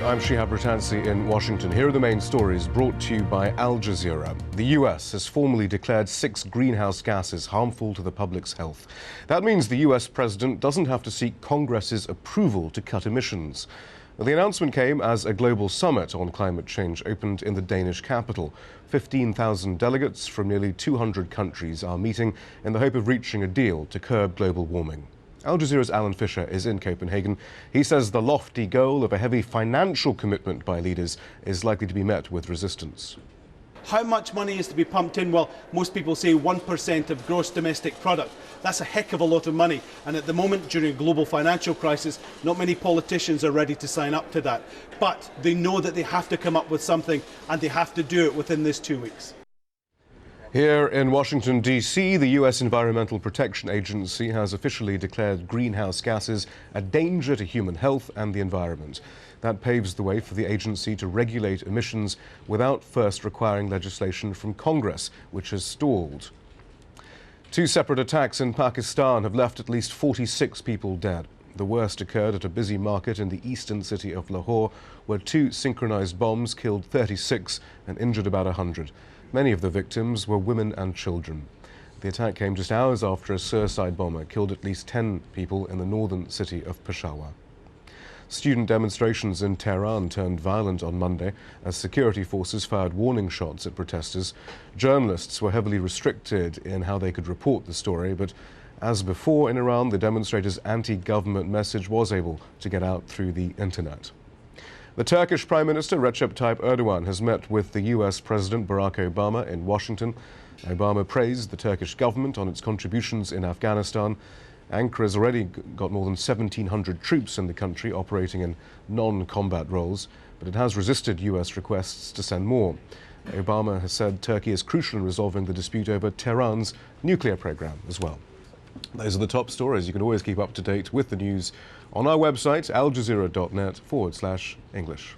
I'm Shihab Ratansi in Washington. Here are the main stories brought to you by Al Jazeera. The US has formally declared 6 greenhouse gases harmful to the public's health. That means the US president doesn't have to seek Congress's approval to cut emissions. The announcement came as a global summit on climate change opened in the Danish capital. 15,000 delegates from nearly 200 countries are meeting in the hope of reaching a deal to curb global warming. Al Jazeera's Alan Fisher is in Copenhagen. He says the lofty goal of a heavy financial commitment by leaders is likely to be met with resistance. How much money is to be pumped in? Well, most people say 1% of gross domestic product. That's a heck of a lot of money. And at the moment, during a global financial crisis, not many politicians are ready to sign up to that. But they know that they have to come up with something, and they have to do it within this 2 weeks. Here in Washington, D.C., the U.S. Environmental Protection Agency has officially declared greenhouse gases a danger to human health and the environment. That paves the way for the agency to regulate emissions without first requiring legislation from Congress, which has stalled. 2 separate attacks in Pakistan have left at least 46 people dead. The worst occurred at a busy market in the eastern city of Lahore, where 2 synchronized bombs killed 36 and injured about 100. Many of the victims were women and children. The attack came just hours after a suicide bomber killed at least 10 people in the northern city of Peshawar. Student demonstrations in Tehran turned violent on Monday as security forces fired warning shots at protesters. Journalists were heavily restricted in how they could report the story, but as before in Iran, the demonstrators' anti-government message was able to get out through the internet. The Turkish Prime Minister Recep Tayyip Erdogan has met with the US President Barack Obama in Washington. Obama praised the Turkish government on its contributions in Afghanistan. Ankara has already got more than 1,700 troops in the country operating in non-combat roles, but it has resisted US requests to send more. Obama has said Turkey is crucial in resolving the dispute over Tehran's nuclear program as well. Those are the top stories. You can always keep up to date with the news on our website, aljazeera.net/English.